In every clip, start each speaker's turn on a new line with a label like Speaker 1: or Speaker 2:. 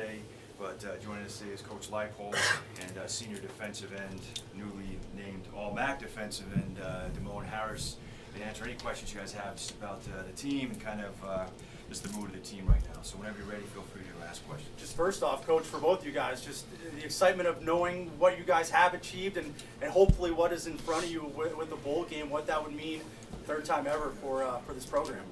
Speaker 1: Sunday. But joining us today is Coach Leipold and senior defensive end, newly named All-MAC defensive end, Damone Harris. And answer any questions you guys have just about the team and kind of just the mood of the team right now. So whenever you're ready, feel free to ask questions.
Speaker 2: Just first off, Coach, for both you guys, just the excitement of knowing what you guys have achieved and hopefully what is in front of you with the bowl game, what that would mean third time ever for this program.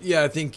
Speaker 3: Yeah, I think,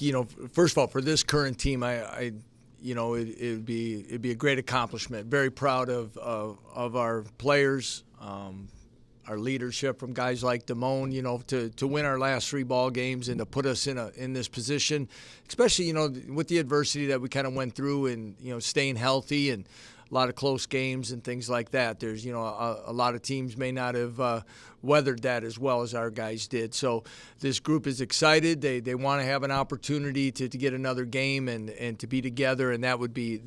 Speaker 3: first of all, for this current team, it'd be a great accomplishment. Very proud of our players, our leadership from guys like Damone, to win our last 3 ball games and to put us in this position, especially with the adversity that we kind of went through and staying healthy and a lot of close games and things like that. There's a lot of teams may not have weathered that as well as our guys did. So this group is excited. They want to have an opportunity to get another game and to be together, and that would be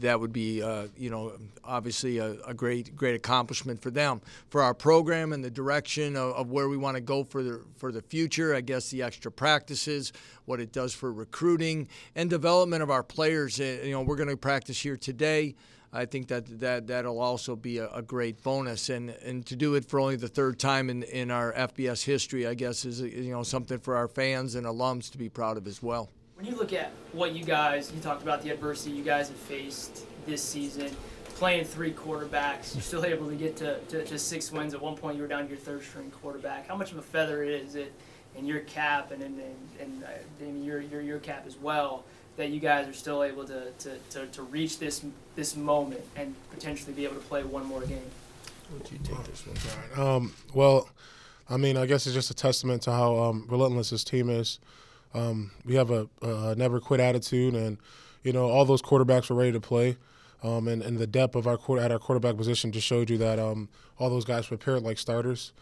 Speaker 3: obviously a great accomplishment for them, for our program and the direction of where we want to go for the future. I guess the extra practices, what it does for recruiting and development of our players. We're going to practice here today. I think that'll also be a great bonus, and to do it for only the 3rd time in our FBS history, I guess, is something for our fans and alums to be proud of as well.
Speaker 4: When you look at what you talked about the adversity you guys have faced this season, playing 3 quarterbacks, you're still able to get to 6 wins. At one point, you were down to your 3rd string quarterback. How much of a feather is it in your cap and in your cap as well, that you guys are still able to reach this moment and potentially be able to play one more game?
Speaker 3: Would you take this one?
Speaker 5: Well, I mean, I guess it's just a testament to how relentless this team is. We have a never quit attitude, and all those quarterbacks were ready to play. And the depth of our quarterback position just showed you that all those guys prepared like starters.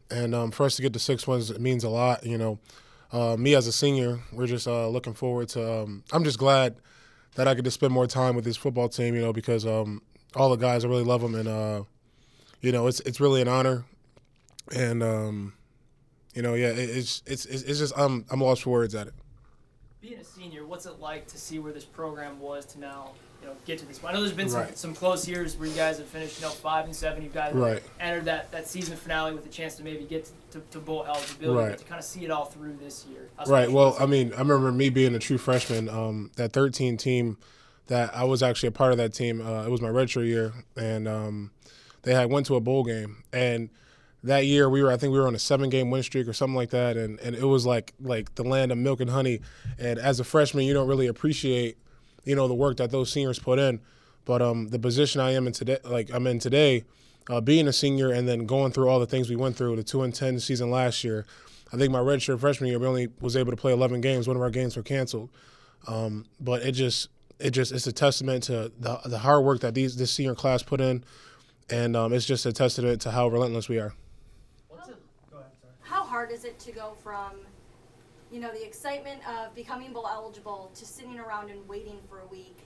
Speaker 5: And for us to get to 6 wins, it means a lot. Me as a senior, we're just looking forward to I'm just glad that I get to spend more time with this football team, because all the guys, I really love them, and it's really an honor. And it's just I'm lost for words at it.
Speaker 4: Being a senior, what's it like to see where this program was to now get to this point? I know there's been some close years where you guys have finished 5-7. You guys have entered that season finale with a chance to maybe get to bowl eligibility, but to kind of see it all through this year.
Speaker 5: Right. Well, I mean, I remember me being a true freshman. That 13 team, that I was actually a part of that team. It was my redshirt year, and they had went to a bowl game, and that year I think we were on a 7-game win streak or something like that, and it was like the land of milk and honey. And as a freshman, you don't really appreciate the work that those seniors put in. But the position I'm in today, being a senior and then going through all the things we went through, the 2-10 season last year, I think my redshirt freshman year, we only was able to play 11 games. One of our games were canceled. But it's a testament to the hard work that this senior class put in, and it's just a testament to how relentless we are.
Speaker 6: How hard is it to go from the excitement of becoming bowl eligible to sitting around and waiting for a week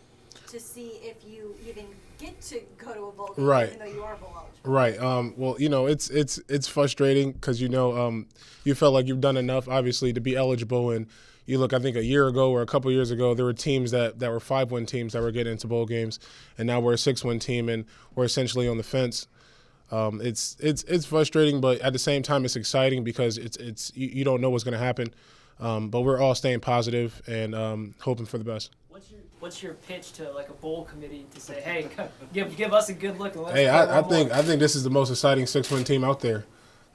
Speaker 6: to see if you even get to go to a bowl game, even though you are bowl eligible?
Speaker 5: Right. Well, it's frustrating because you felt like you've done enough, obviously, to be eligible. And you look, I think a year ago or a couple years ago, there were teams that were 5-win teams that were getting into bowl games, and now we're a 6-win team and we're essentially on the fence. It's frustrating, but at the same time, it's exciting because it's you don't know what's going to happen. But we're all staying positive and hoping for the best.
Speaker 4: What's your pitch to a bowl committee to say, hey, give us a good look? And
Speaker 5: I think this is the most exciting 6-win team out there.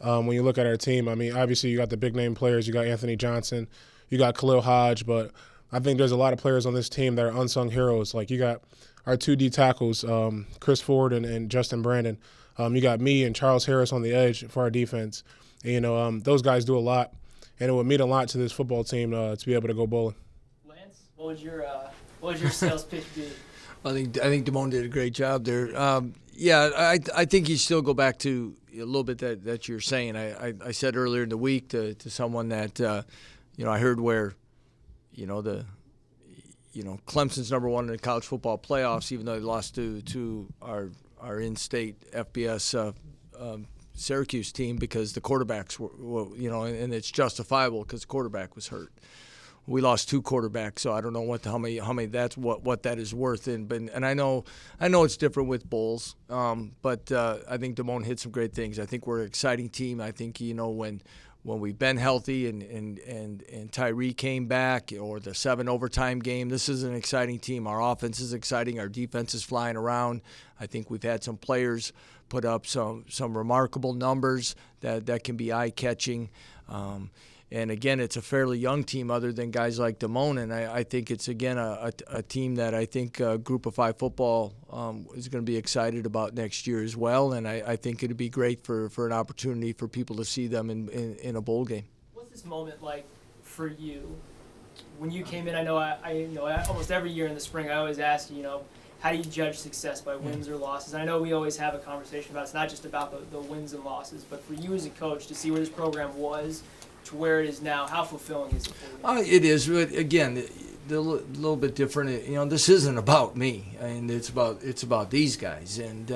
Speaker 5: When you look at our team, I mean, obviously you got the big name players. You got Anthony Johnson, you got Khalil Hodge, but I think there's a lot of players on this team that are unsung heroes. Like you got our 2 D tackles, Chris Ford and Justin Brandon. You got me and Charles Harris on the edge for our defense. And, those guys do a lot, and it would mean a lot to this football team to be able to go bowling.
Speaker 4: Lance, what would your sales pitch be?
Speaker 3: I think Damone did a great job there. I think you still go back to a little bit that you're saying. I said earlier in the week to someone that I heard where Clemson's number 1 in the college football playoffs, even though they lost to our in-state FBS Syracuse team because the quarterbacks were and it's justifiable because the quarterback was hurt. we lost 2 quarterbacks, so I don't know how many that's what that is worth. And I know it's different with bowls, but I think Damone hit some great things. I think we're an exciting team. I think when we've been healthy and Tyree came back, or the 7 overtime game, this is an exciting team. Our offense is exciting. Our defense is flying around. I think we've had some players put up some remarkable numbers that can be eye-catching. And again, it's a fairly young team other than guys like Damone, and I think it's, again, a team that I think Group of 5 football is going to be excited about next year as well, and I think it would be great for an opportunity for people to see them in a bowl game.
Speaker 4: What's this moment like for you? When you came in, I know almost every year in the spring I always ask you, how do you judge success, by wins or losses? I know we always have a conversation about it's not just about the wins and losses, but for you as a coach to see where this program was to where it is now, how fulfilling is it for you?
Speaker 3: It is, but again, a little bit different. This isn't about me, and it's about these guys. And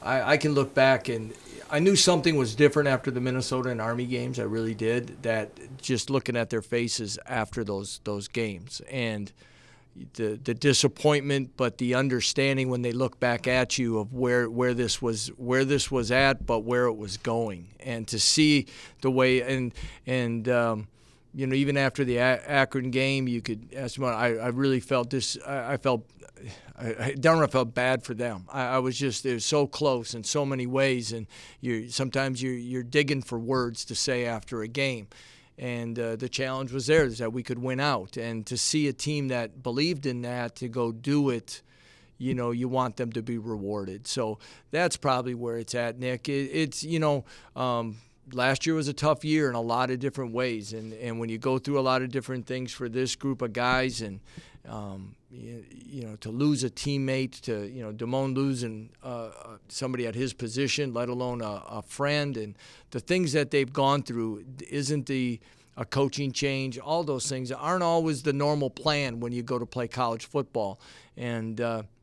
Speaker 3: I can look back, and I knew something was different after the Minnesota and Army games. I really did. That just looking at their faces after those games, and the disappointment, but the understanding when they look back at you of where this was at, but where it was going, and to see the way and even after the Akron game, you could ask them. I really felt this. I felt bad for them. I was just, it was so close in so many ways, and sometimes you're digging for words to say after a game. And the challenge was there, is that we could win out. And to see a team that believed in that, to go do it, you want them to be rewarded. So that's probably where it's at, Nick. Last year was a tough year in a lot of different ways. And when you go through a lot of different things for this group of guys, and to lose a teammate, to Damone losing somebody at his position, let alone a friend, and the things that they've gone through, isn't a coaching change. All those things aren't always the normal plan when you go to play college football, and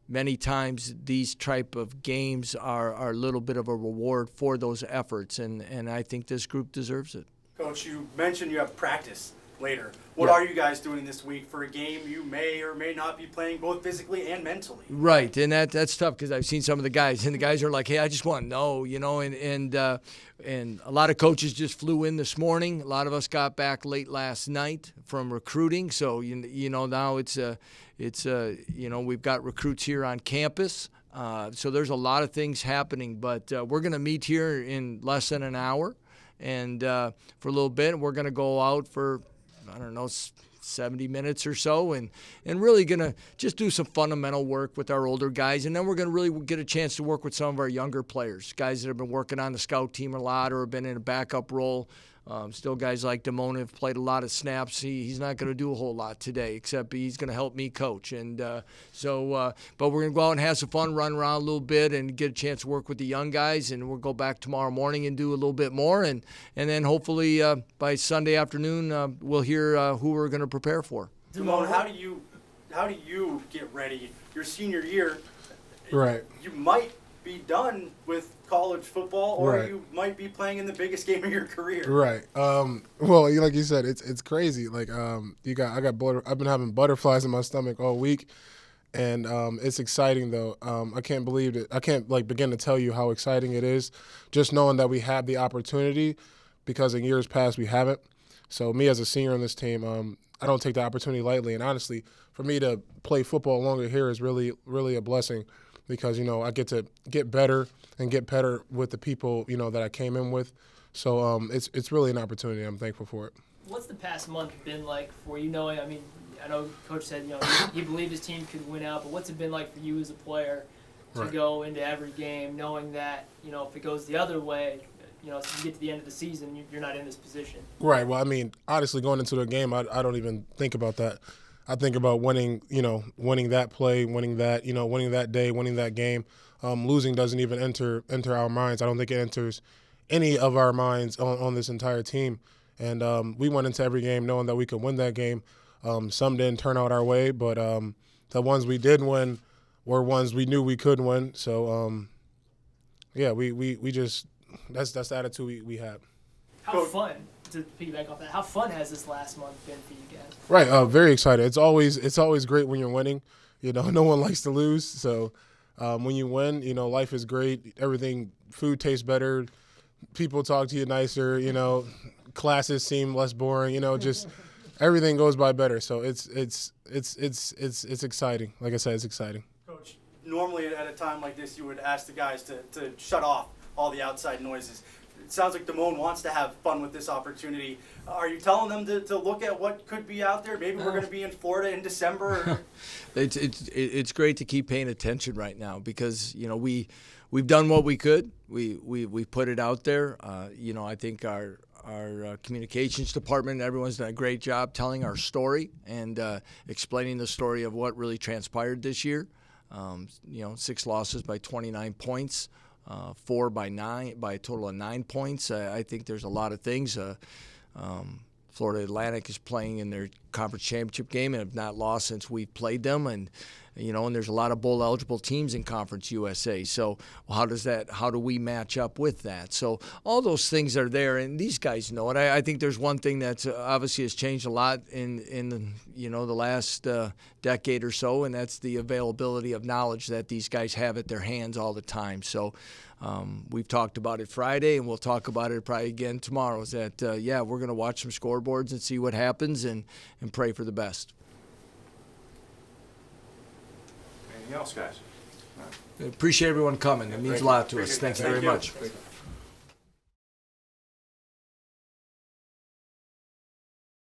Speaker 3: many times these type of games are a little bit of a reward for those efforts, and I think this group deserves it.
Speaker 2: Coach, you mentioned you have practice later. What
Speaker 3: Yeah.
Speaker 2: are you guys doing this week for a game you may or may not be playing, both physically and mentally?
Speaker 3: Right, and that's tough, because I've seen some of the guys, and the guys are like, "Hey, I just want to know," and a lot of coaches just flew in this morning. A lot of us got back late last night from recruiting, so now we've got recruits here on campus. So there's a lot of things happening, but we're going to meet here in less than an hour, and for a little bit, we're going to go out for 70 minutes or so, and really going to just do some fundamental work with our older guys, and then we're going to really get a chance to work with some of our younger players, guys that have been working on the scout team a lot or have been in a backup role. Still guys like Damone have played a lot of snaps. He's not going to do a whole lot today, except he's going to help me coach. And but we're going to go out and have some fun, run around a little bit, and get a chance to work with the young guys. And we'll go back tomorrow morning and do a little bit more. And then hopefully by Sunday afternoon, we'll hear who we're going to prepare for.
Speaker 2: Damone, how do you get ready? Your senior year,
Speaker 5: Right.
Speaker 2: you might be done with college football, or
Speaker 5: Right.
Speaker 2: you might be playing in the biggest game of your career.
Speaker 5: Right. Well, like you said, it's crazy. Like I've been having butterflies in my stomach all week, and it's exciting though. I can't believe it. I can't begin to tell you how exciting it is, just knowing that we have the opportunity, because in years past we haven't. So me as a senior on this team, I don't take the opportunity lightly. And honestly, for me to play football longer here is really, really a blessing, because I get to get better and get better with the people that I came in with. So it's really an opportunity. I'm thankful for it.
Speaker 4: What's the past month been like for you? I know Coach said he believed his team could win out, but what's it been like for you as a player to
Speaker 5: Right.
Speaker 4: go into every game knowing that if it goes the other way, so you get to the end of the season, you're not in this position?
Speaker 5: Right. Well, honestly, going into the game, I don't even think about that. I think about winning, winning that play, winning that, winning that day, winning that game. Losing doesn't even enter our minds. I don't think it enters any of our minds on this entire team. And we went into every game knowing that we could win that game. Some didn't turn out our way, but the ones we did win were ones we knew we could win. So, we just that's the attitude we have.
Speaker 4: How
Speaker 2: Coach.
Speaker 4: fun to piggyback off that, how fun has this last month been for you guys?
Speaker 5: Right, very excited. It's always great when you're winning. You know, no one likes to lose. So when you win, you know, life is great. Everything, food tastes better. People talk to you nicer. You know, classes seem less boring. You know, just everything goes by better. So it's exciting. Like I said, it's exciting.
Speaker 2: Coach, normally at a time like this, you would ask the guys to shut off all the outside noises. It sounds like Damone wants to have fun with this opportunity. Are you telling them to look at what could be out there? Maybe we're going to be in Florida in December.
Speaker 3: It's great to keep paying attention right now because you know we've done what we could. We put it out there. You know, I think our communications department, everyone's done a great job telling our story and explaining the story of what really transpired this year. You know, 6 losses by 29 points. 4 by a total of 9 points. I think there's a lot of things. Florida Atlantic is playing in their conference championship game and have not lost since we've played them. And you know, and there's a lot of bowl eligible teams in Conference USA. So how do we match up with that? So all those things are there, and these guys know it. I think there's one thing that's obviously has changed a lot in you know, the last decade or so, and that's the availability of knowledge that these guys have at their hands all the time. So we've talked about it Friday, and we'll talk about it probably again tomorrow. Is that yeah, we're going to watch some scoreboards and see what happens and pray for the best.
Speaker 1: Anything else, guys?
Speaker 3: Appreciate everyone coming. It means a lot to us. Thank you very much.